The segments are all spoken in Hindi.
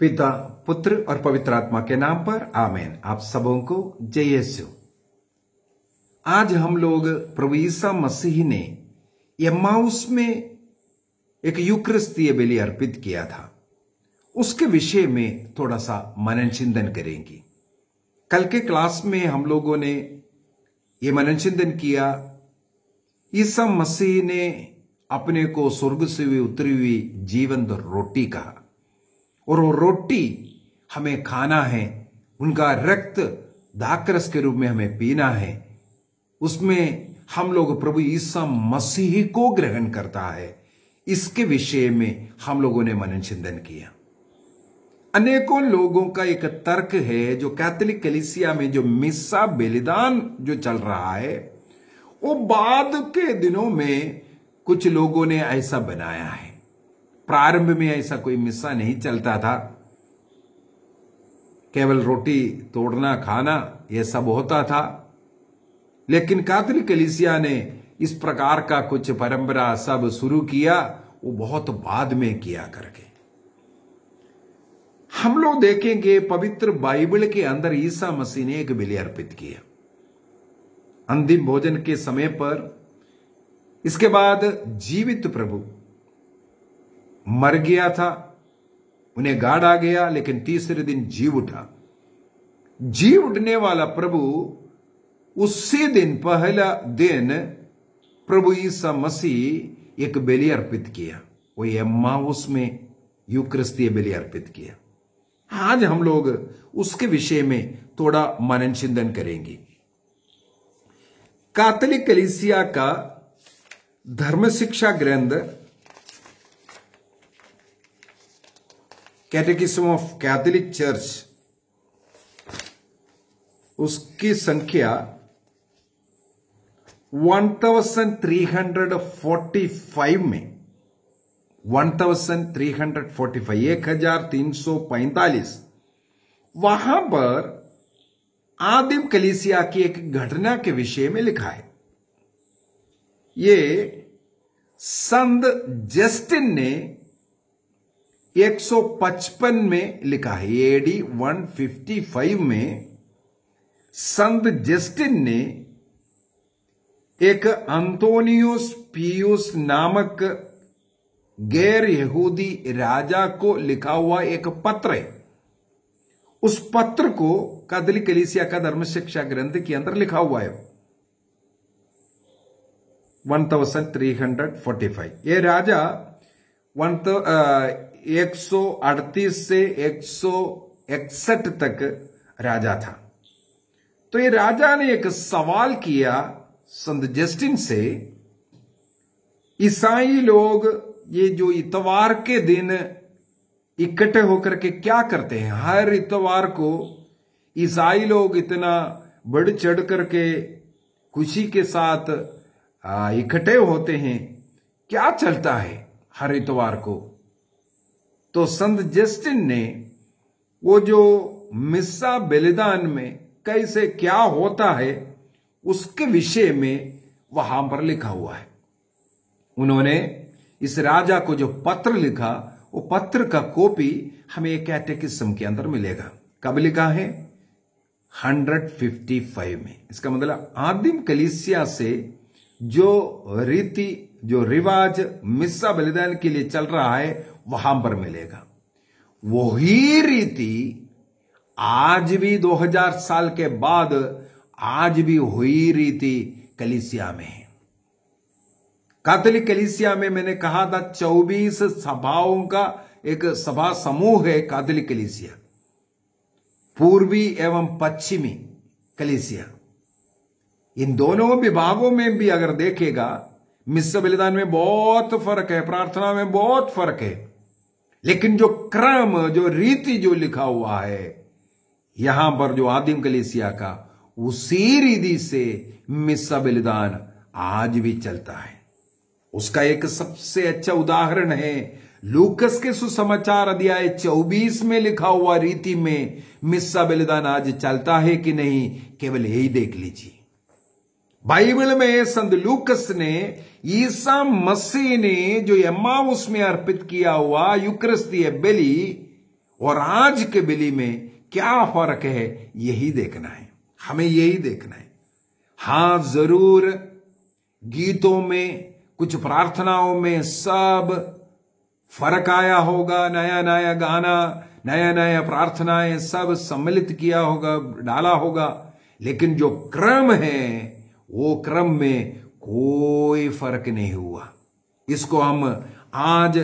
पिता, पुत्र और पवित्र आत्मा के नाम पर आमीन। आप सबों को जय यीशु। आज हम लोग प्रभु ईसा मसीह ने एम्माउस में एक यूकरिस्तीय बलि अर्पित किया था, उसके विषय में थोड़ा सा मनन चिंतन करेंगे। कल के क्लास में हम लोगों ने ये मनन चिंतन किया, ईसा मसीह ने अपने को स्वर्ग से हुई उतरी हुई जीवंत रोटी कहा और वो रोटी हमें खाना है, उनका रक्त दाखरस के रूप में हमें पीना है। उसमें हम लोग प्रभु ईसा मसीह को ग्रहण करता है। इसके विषय में हम लोगों ने मनन चिंतन किया। अनेकों लोगों का एक तर्क है, जो कैथोलिक कलीसिया में जो मिस्सा बलिदान जो चल रहा है, वो बाद के दिनों में कुछ लोगों ने ऐसा बनाया है। प्रारंभ में ऐसा कोई मिस्सा नहीं चलता था, केवल रोटी तोड़ना खाना यह सब होता था। लेकिन कैथोलिक कलीसिया ने इस प्रकार का कुछ परंपरा सब शुरू किया, वो बहुत बाद में किया करके। हम लोग देखेंगे पवित्र बाइबल के अंदर ईसा मसीह ने एक बलि अर्पित किया अंतिम भोजन के समय पर। इसके बाद जीवित प्रभु मर गया था, उन्हें गाड़ा गया, लेकिन तीसरे दिन जी उठा। जी उठने वाला प्रभु उसी दिन, पहला दिन, प्रभु ईसा मसीह एक बलि अर्पित किया। वो एम्माउस में यूकरिस्तीय बलि अर्पित किया। आज हम लोग उसके विषय में थोड़ा मनन चिंतन करेंगे। कैथोलिक कलीसिया का धर्म शिक्षा ग्रंथ कैटेकिज्म ऑफ कैथोलिक चर्च, उसकी संख्या 1345 में 1345 वहां पर आदिम कलीसिया की एक घटना के विषय में लिखा है। ये संत जस्टिन ने 155 में लिखा है। एडी 155 में संत जस्टिन ने एक अंतोनियोस पियूस नामक गैर यहूदी राजा को लिखा हुआ एक पत्र है। उस पत्र को कैथोलिक कलीसिया का धर्म शिक्षा ग्रंथ के अंदर लिखा हुआ है 1345। ये राजा 138 से 161 तक राजा था। तो ये राजा ने एक सवाल किया संत जस्टिन से, ईसाई लोग ये जो इतवार के दिन इकट्ठे होकर के क्या करते हैं? हर इतवार को ईसाई लोग इतना बढ़ चढ़ करके खुशी के साथ इकट्ठे होते हैं, क्या चलता है हर इतवार को? तो संत जस्टिन ने वो जो मिस्सा बलिदान में कैसे क्या होता है उसके विषय में वहां पर लिखा हुआ है। उन्होंने इस राजा को जो पत्र लिखा, वो पत्र का कॉपी हमें एक कैटेकिज्म के अंदर मिलेगा। कब लिखा है? 155 में। इसका मतलब आदिम कलीसिया से जो रीति, जो रिवाज मिस्सा बलिदान के लिए चल रहा है, वहां पर मिलेगा। वही रीति आज भी 2000 साल के बाद आज भी वही रीति कलीसिया में है। कैथोलिक कलीसिया में मैंने कहा था 24 सभाओं का एक सभा समूह है कैथोलिक कलीसिया, पूर्वी एवं पश्चिमी कलीसिया। इन दोनों विभागों में भी अगर देखेगा, मिस्सा बलिदान में बहुत फर्क है, प्रार्थना में बहुत फर्क है, लेकिन जो क्रम, जो रीति जो लिखा हुआ है यहां पर जो आदिम कलीसिया का, उसी रीति से मिस्सा बलिदान आज भी चलता है। उसका एक सबसे अच्छा उदाहरण है लूकस के सुसमाचार अध्याय 24 में लिखा हुआ रीति में मिस्सा बलिदान आज चलता है कि नहीं, केवल यही देख लीजिए। बाइबल में संत लूकस ने ईसा मसीह ने जो एम्माउस में अर्पित किया हुआ यूकरिस्तीय बलि, और आज के बलि में क्या फर्क है, यही देखना है, हमें यही देखना है। हां, जरूर गीतों में, कुछ प्रार्थनाओं में सब फर्क आया होगा, नया नया गाना, नया नया प्रार्थनाएं सब सम्मिलित किया होगा, डाला होगा, लेकिन जो क्रम है वो क्रम में कोई फर्क नहीं हुआ। इसको हम आज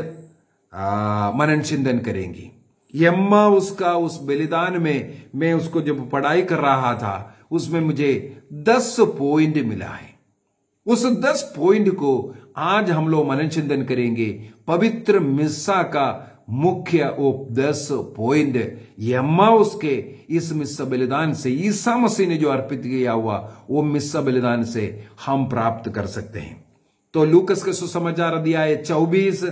मनन चिंतन करेंगे। यम्मा उसका उस बलिदान में, मैं उसको जब पढ़ाई कर रहा था उसमें मुझे 10 पॉइंट मिला है। उस 10 पॉइंट को आज हम लोग मनन चिंतन करेंगे। पवित्र मिस्सा का मुख्य वो 10 पॉइंट यम्मा उसके इस मिस्सा बलिदान से, ईसा मसीह ने जो अर्पित किया हुआ वो मिस्सा बलिदान से हम प्राप्त कर सकते हैं। तो लूकस के सुसमाचार अध्याय 24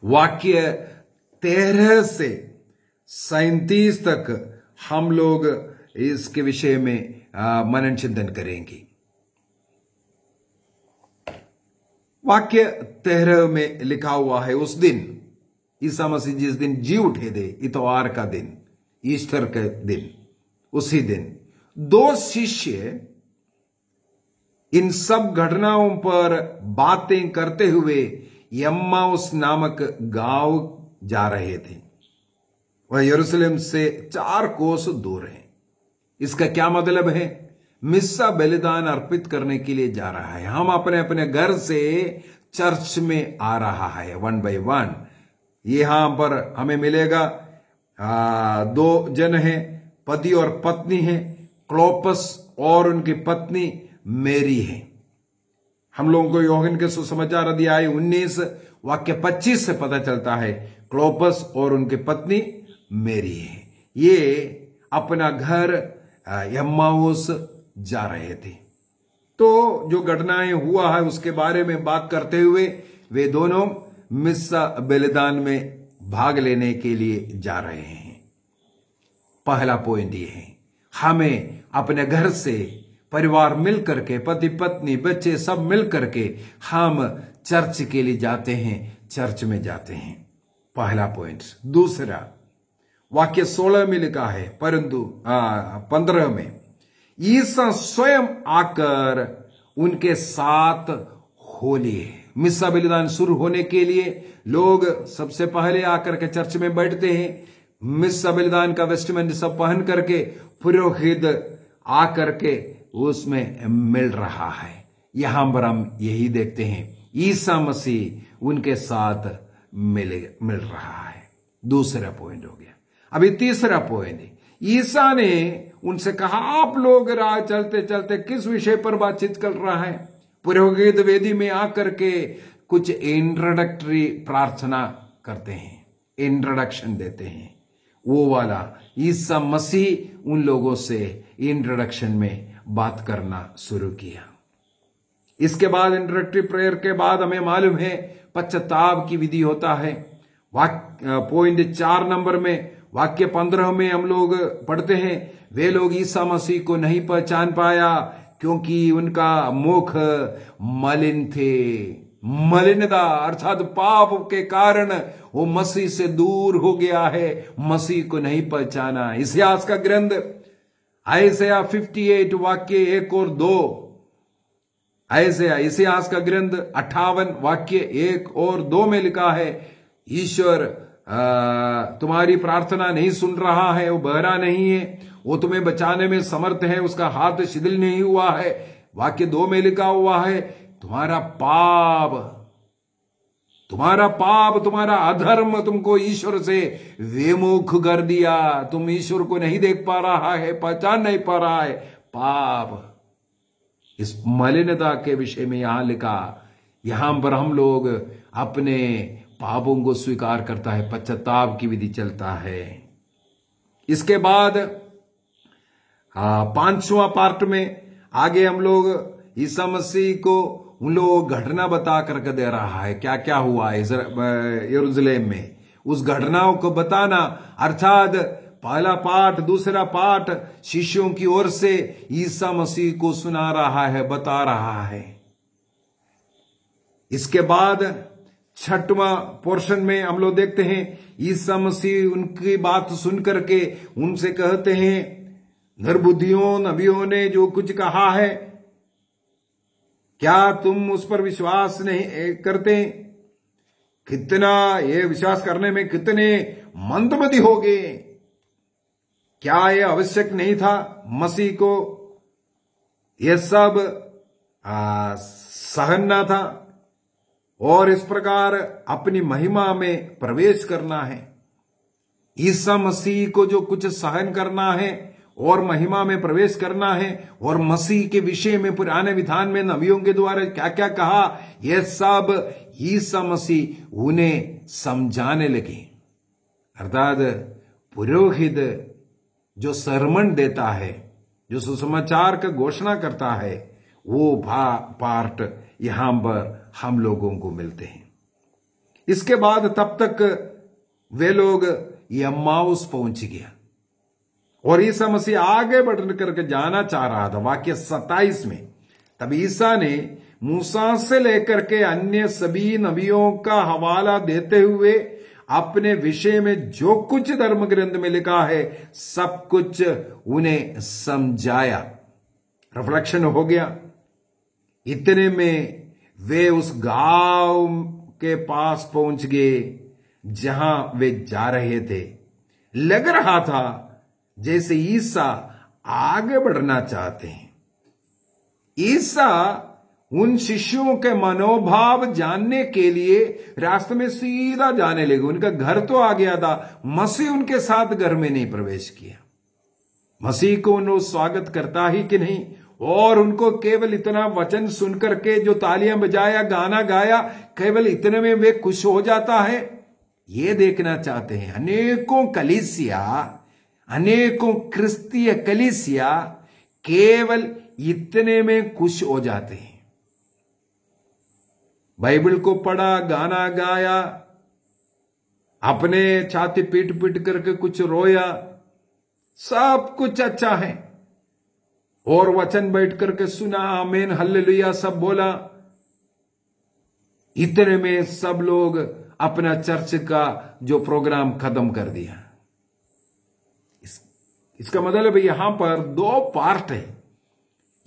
वाक्य 13 से 37 तक हम लोग इसके विषय में मनन चिंतन करेंगे। वाक्य 13 में लिखा हुआ है, उस दिन ईसा मसीह जिस दिन जी उठे थे, इतवार का दिन, ईस्टर के दिन, उसी दिन 2 शिष्य इन सब घटनाओं पर बातें करते हुए यम्माउस नामक गांव जा रहे थे। वह यरूशलेम से 4 कोस दूर है। इसका क्या मतलब है? मिस्सा बलिदान अर्पित करने के लिए जा रहा है। हम अपने अपने घर से चर्च में आ रहा है 1 by 1। यहां पर हमें मिलेगा 2 जन हैं, पति और पत्नी हैं, क्लोपस और उनकी पत्नी मेरी है। हम लोगों को यूहन्ना के सुसमाचार अध्याय 19 वाक्य 25 से पता चलता है क्लोपस और उनकी पत्नी मेरी है। ये अपना घर यम्माउस जा रहे थे। तो जो घटनाएं हुआ है उसके बारे में बात करते हुए वे दोनों मिस्सा बलिदान में भाग लेने के लिए जा रहे हैं। पहला पॉइंट ये है, हमें अपने घर से परिवार मिल करके, पति पत्नी बच्चे सब मिल करके हम चर्च के लिए जाते हैं, चर्च में जाते हैं। पहला पॉइंट। दूसरा, वाक्य 16 में लिखा है, परंतु 15 में ईसा स्वयं आकर उनके साथ हो लिए। मिस्सा बलिदान शुरू होने के लिए लोग सबसे पहले आकर के चर्च में बैठते हैं। मिस्सा बलिदान का वेस्टमेंट सब पहन करके पुरोहित आकर के उसमें मिल रहा है। यहां पर हम यही देखते हैं, ईसा मसीह उनके साथ मिल रहा है। दूसरा पॉइंट हो गया। अभी तीसरा पॉइंट, ईसा ने उनसे कहा, आप लोग राह चलते चलते किस विषय पर बातचीत कर रहा है? पुरोहित वेदी में आकर के कुछ इंट्रोडक्टरी प्रार्थना करते हैं, इंट्रोडक्शन देते हैं। वो वाला ईसा मसीह उन लोगों से इंट्रोडक्शन में बात करना शुरू किया। इसके बाद इंट्रोडक्टरी प्रेयर के बाद हमें मालूम है पश्चाताप की विधि होता है। पॉइंट 4 नंबर में वाक्य 15 में हम लोग पढ़ते हैं, वे लोग ईसा मसीह को नहीं पहचान पाया क्योंकि उनका मुख मलिन थे। मलिनता अर्थात पाप के कारण वो मसीह से दूर हो गया है, मसीह को नहीं पहचाना। इतिहास का ग्रंथ आयशया 58 वाक्य 1 और 2, इतिहास का ग्रंथ 58 वाक्य 1 और 2 में लिखा है, ईश्वर तुम्हारी प्रार्थना नहीं सुन रहा है, वो बहरा नहीं है, वो तुम्हें बचाने में समर्थ है, उसका हाथ शिथिल नहीं हुआ है। वाक्य 2 में लिखा हुआ है, तुम्हारा पाप, तुम्हारा अधर्म तुमको ईश्वर से विमुख कर दिया। तुम ईश्वर को नहीं देख पा रहा है, पहचान नहीं पा रहा है। पाप, इस मलिनता के विषय में यहां लिखा। यहां पर हम लोग अपने पापों को स्वीकार करता है, पश्चाताप की विधि चलता है। इसके बाद 5वां पार्ट में आगे हम लोग ईसा मसीह को उन लोग घटना बता करके दे रहा है, क्या क्या हुआ यरूशलेम में, उस घटनाओं को बताना। अर्थात पहला पाठ, दूसरा पाठ शिष्यों की ओर से ईसा मसीह को सुना रहा है, बता रहा है। इसके बाद 6वां पोर्शन में हम लोग देखते हैं ईसा मसीह उनकी बात सुन करके उनसे कहते हैं, निर्बुद्धियों नबियों ने जो कुछ कहा है क्या तुम उस पर विश्वास नहीं करते? कितना ये विश्वास करने में कितने मंदमती हो गए। क्या ये आवश्यक नहीं था मसीह को ये सब सहना था और इस प्रकार अपनी महिमा में प्रवेश करना है? ईसा मसीह को जो कुछ सहन करना है और महिमा में प्रवेश करना है और मसीह के विषय में पुराने विधान में नबियों के द्वारा क्या क्या कहा, यह सब ईसा मसीह उन्हें समझाने लगे। अर्थात पुरोहित जो सरमन देता है, जो सुसमाचार का घोषणा करता है, वो पार्ट यहां पर हम लोगों को मिलते हैं। इसके बाद तब तक वे लोग यम्माउस पहुंच गया और ईसा मसीह आगे बढ़ करके जाना चाह रहा था। वाक्य 27 में तब ईसा ने मूसा से लेकर के अन्य सभी नबियों का हवाला देते हुए अपने विषय में जो कुछ धर्म ग्रंथ में लिखा है सब कुछ उन्हें समझाया। रिफ्लेक्शन हो गया। इतने में वे उस गांव के पास पहुंच गए जहां वे जा रहे थे। लग रहा था जैसे ईसा आगे बढ़ना चाहते हैं। ईसा उन शिष्यों के मनोभाव जानने के लिए रास्ते में सीधा जाने लगे। उनका घर तो आ गया था, मसीह उनके साथ घर में नहीं प्रवेश किया। मसीह को उन्होंने स्वागत करता ही कि नहीं, और उनको केवल इतना वचन सुनकर के जो तालियां बजाया, गाना गाया, केवल इतने में वे खुश हो जाता है, ये देखना चाहते हैं। अनेकों कलीसिया, अनेकों क्रिस्तीय कलीसिया केवल इतने में खुश हो जाते हैं। बाइबल को पढ़ा, गाना गाया, अपने छाती पीट पीट करके कुछ रोया, सब कुछ अच्छा है, और वचन बैठ करके सुना, आमीन हल्लेलुया सब बोला। इतने में सब लोग अपना चर्च का जो प्रोग्राम खत्म कर दिया। इसका मतलब यहां पर 2 पार्ट है।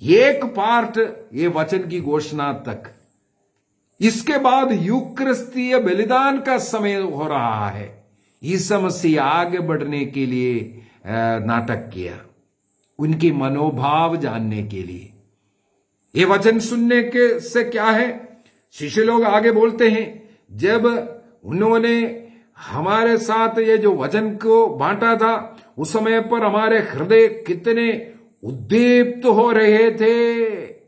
एक पार्ट ये वचन की घोषणा तक, इसके बाद यूक्रिस्तीय बलिदान का समय हो रहा है। ईसा मसीह आगे बढ़ने के लिए नाटक किया, उनकी मनोभाव जानने के लिए। ये वचन सुनने के से क्या है, शिष्य लोग आगे बोलते हैं, जब उन्होंने हमारे साथ ये जो वचन को बांटा था उस समय पर हमारे हृदय कितने उद्दीप्त हो रहे थे।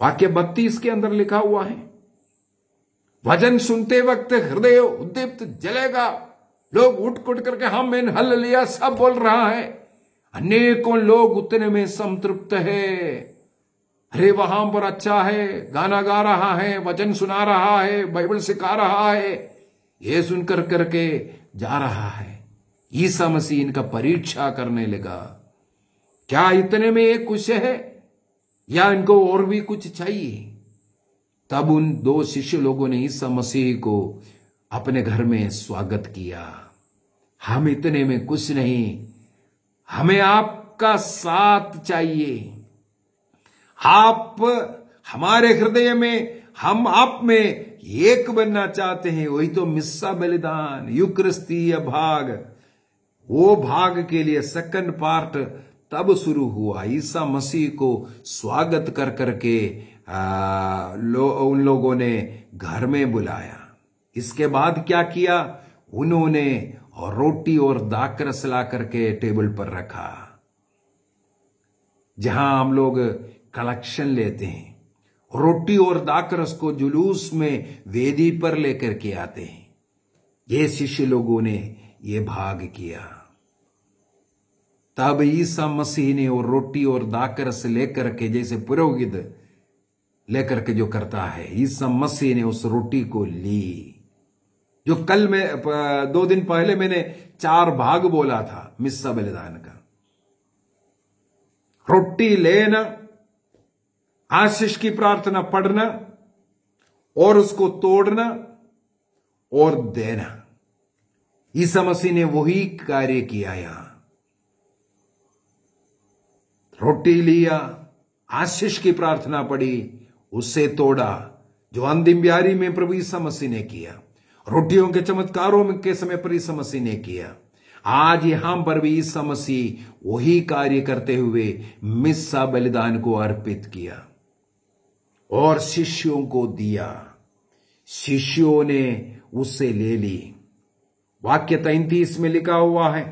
वाक्य 32 के अंदर लिखा हुआ है, वचन सुनते वक्त हृदय उद्दीप्त जलेगा। लोग उठ कुट करके हम इन हल्लेलुया सब बोल रहा है। अनेकों लोग उतने में संतृप्त है। अरे वहां पर अच्छा है, गाना गा रहा है, वचन सुना रहा है, बाइबल सिखा रहा है, ये सुनकर करके जा रहा है। ईसा मसीह इनका परीक्षा करने लगा, क्या इतने में एक खुश है या इनको और भी कुछ चाहिए? तब उन 2 शिष्य लोगों ने ईसा मसीह को अपने घर में स्वागत किया। हम इतने में कुछ नहीं, हमें आपका साथ चाहिए। आप हमारे हृदय में, हम आप में एक बनना चाहते हैं। वही तो मिस्सा बलिदान, यूक्रिस्तीय भाग, वो भाग के लिए सेकंड पार्ट तब शुरू हुआ। ईसा मसीह को स्वागत कर करके उन लोगों ने घर में बुलाया। इसके बाद क्या किया, उन्होंने रोटी और दाखरस ला करके टेबल पर रखा, जहां हम लोग कलेक्शन लेते हैं। रोटी और दाखरस को जुलूस में वेदी पर लेकर के आते हैं। ये शिष्य लोगों ने ये भाग किया। तब ईसा मसीह ने वो रोटी और दाखरस लेकर के, जैसे पुरोहित लेकर के जो करता है, ईसा मसीह ने उस रोटी को ली। जो कल में 2 दिन पहले मैंने 4 भाग बोला था मिस्सा बलिदान का। रोटी लेना, आशीष की प्रार्थना पढ़ना और उसको तोड़ना और देना। ईसा मसीह ने वही कार्य किया। यहां रोटी लिया, आशीष की प्रार्थना पड़ी, उससे तोड़ा, जो अंतिम ब्यारी में प्रभु ईसा मसीह ने किया, रोटियों के चमत्कारों के समय पर ईसा मसीह ने किया। आज यहां पर भी ईसा मसीह वही कार्य करते हुए मिस्सा बलिदान को अर्पित किया और शिष्यों को दिया। शिष्यों ने उससे ले ली। वाक्य 33 में लिखा हुआ है,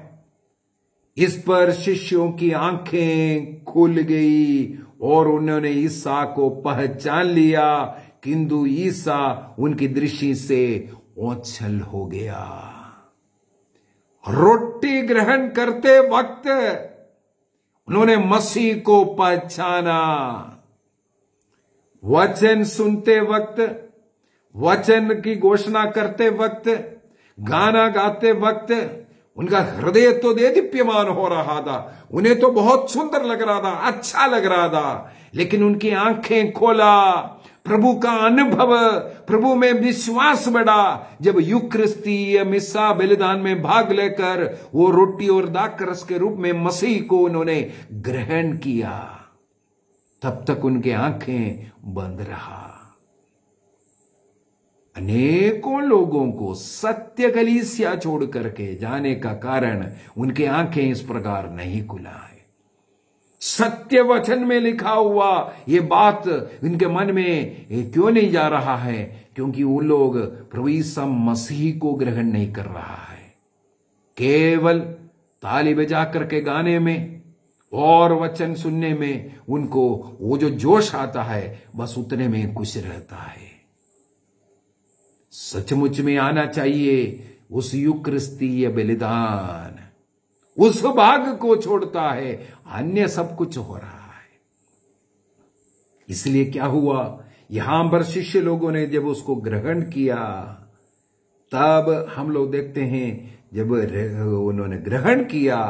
इस पर शिष्यों की आंखें खुल गई और उन्होंने ईसा को पहचान लिया, किंतु ईसा उनकी दृष्टि से ओझल हो गया। रोटी ग्रहण करते वक्त उन्होंने मसीह को पहचाना। वचन सुनते वक्त, वचन की घोषणा करते वक्त, गाना गाते वक्त उनका हृदय तो दीप्यमान हो रहा था, उन्हें तो बहुत सुंदर लग रहा था, अच्छा लग रहा था, लेकिन उनकी आंखें खोला, प्रभु का अनुभव, प्रभु में विश्वास बढ़ा। जब यूकरिस्तीय मिस्सा बलिदान में भाग लेकर वो रोटी और दाखरस के रूप में मसीह को उन्होंने ग्रहण किया, तब तक उनके आंखें बंद रहा। अनेकों लोगों को सत्य कलीसिया छोड़ करके जाने का कारण उनके आंखें इस प्रकार नहीं खुला है। सत्य वचन में लिखा हुआ ये बात इनके मन में क्यों नहीं जा रहा है? क्योंकि वो लोग प्रभु ईसा मसीह को ग्रहण नहीं कर रहा है। केवल ताली बजा करके गाने में और वचन सुनने में उनको वो जो जोश आता है, बस उतने में खुश रहता है। सचमुच में आना चाहिए उस यूकरिस्तीय बलिदान, उस भाग को छोड़ता है, अन्य सब कुछ हो रहा है। इसलिए क्या हुआ, यहां पर शिष्य लोगों ने जब उसको ग्रहण किया, तब हम लोग देखते हैं जब उन्होंने ग्रहण किया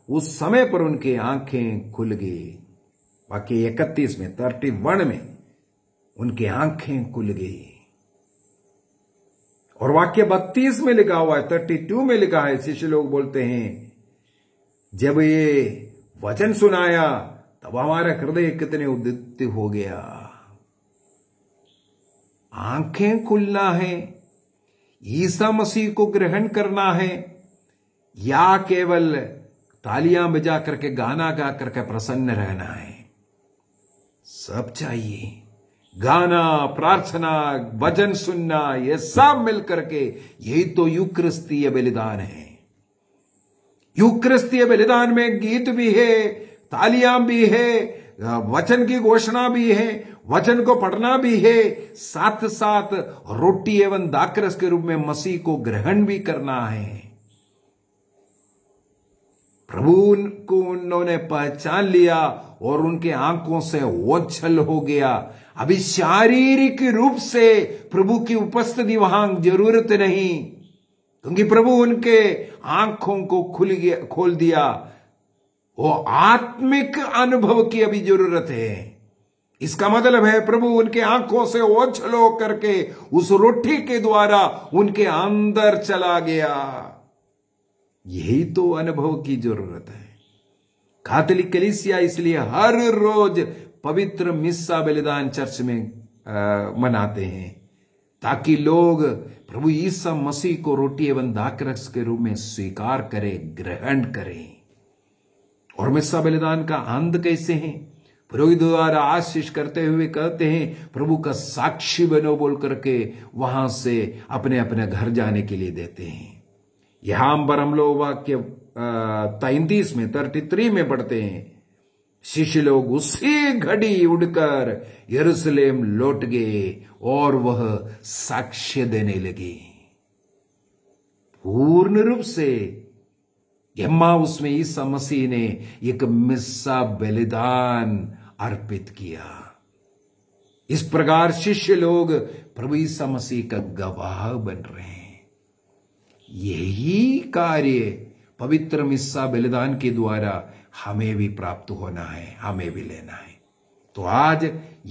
उस समय पर उनके आंखें खुल गई। वाक्य 31 में 31 में उनकी आंखें खुल गई। और वाक्य 32 में लिखा हुआ है, 32 में लिखा है, शिष्य लोग बोलते हैं जब ये वचन सुनाया तब हमारा हृदय कितने उद्दीप्त हो गया। आंखें खुलना है, ईसा मसीह को ग्रहण करना है, या केवल तालियां बजा करके गाना गा करके प्रसन्न रहना है? सब चाहिए। गाना, प्रार्थना, वचन सुनना, ये सब मिलकर के यही तो यूकरिस्तीय बलिदान है। यूकरिस्तीय बलिदान में गीत भी है, तालियां भी है, वचन की घोषणा भी है, वचन को पढ़ना भी है, साथ साथ रोटी एवं दाखरस के रूप में मसीह को ग्रहण भी करना है। प्रभु को उन्होंने पहचान लिया और उनके आंखों से ओझल हो गया। अभी शारीरिक रूप से प्रभु की उपस्थिति वहां जरूरत नहीं, क्योंकि प्रभु उनके आंखों को खोल दिया। वो आत्मिक अनुभव की अभी जरूरत है। इसका मतलब है प्रभु उनके आंखों से ओझल हो करके उस रोटी के द्वारा उनके अंदर चला गया। यही तो अनुभव की जरूरत है। कैथोलिक कलीसिया इसलिए हर रोज पवित्र मिस्सा बलिदान चर्च में मनाते हैं, ताकि लोग प्रभु ईसा मसीह को रोटी एवं दाखरस के रूप में स्वीकार करें, ग्रहण करें। और मिस्सा बलिदान का अंत कैसे है? पुरोहित द्वारा आशीष करते हुए कहते हैं प्रभु का साक्षी बनो बोल करके वहां से अपने अपने घर जाने के लिए देते हैं। यहां पर हम लोग वाक्य 33 में 33 में पढ़ते हैं, शिष्य लोग उसी घड़ी उड़कर यरूशलेम लौट गए और वह साक्ष्य देने लगे। पूर्ण रूप से एम्माउस में ईसा मसीह ने एक मिस्सा बलिदान अर्पित किया। इस प्रकार शिष्य लोग प्रभु ईसा मसीह का गवाह बन रहे हैं। यही कार्य पवित्र मिस्सा बलिदान के द्वारा हमें भी प्राप्त होना है, हमें भी लेना है। तो आज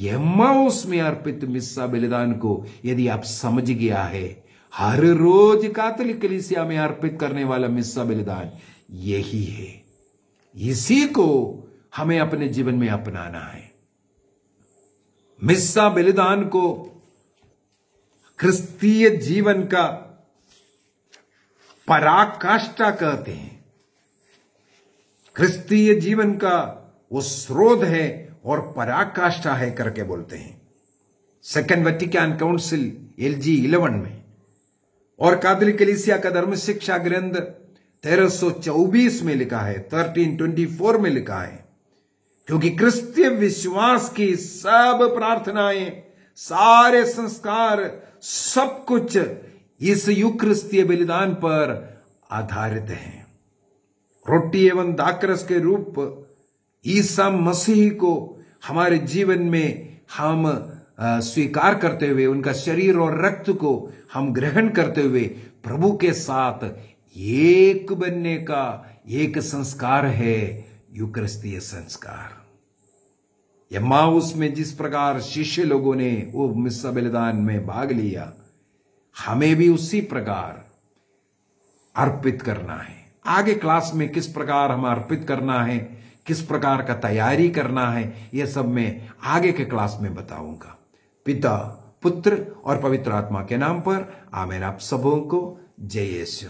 एम्माउस में अर्पित मिस्सा बलिदान को यदि आप समझ गया है, हर रोज कैथोलिक कलीसिया में अर्पित करने वाला मिस्सा बलिदान यही है। इसी को हमें अपने जीवन में अपनाना है। मिस्सा बलिदान को क्रिस्तीय जीवन का पराकाष्ठा कहते हैं। क्रिस्तीय जीवन का वो स्रोत है और पराकाष्ठा है करके बोलते हैं। सेकेंड वेटिकन काउंसिल LG 11 में और कैथोलिक कलीसिया का धर्म शिक्षा ग्रंथ 1324 में लिखा है, 1324 में लिखा है, क्योंकि क्रिस्तीय विश्वास की सब प्रार्थनाएं, सारे संस्कार, सब कुछ इस यूक्रिस्तीय बलिदान पर आधारित हैं। रोटी एवं दाखरस के रूप ईसा मसीह को हमारे जीवन में हम स्वीकार करते हुए, उनका शरीर और रक्त को हम ग्रहण करते हुए प्रभु के साथ एक बनने का एक संस्कार है यूक्रिस्तीय संस्कार। एम्माउस में जिस प्रकार शिष्य लोगों ने वो मिस्सा बलिदान में भाग लिया, हमें भी उसी प्रकार अर्पित करना है। आगे क्लास में किस प्रकार हम अर्पित करना है, किस प्रकार का तैयारी करना है, यह सब मैं आगे के क्लास में बताऊंगा। पिता, पुत्र और पवित्र आत्मा के नाम पर आमीन। आप सबों को जय यीशु।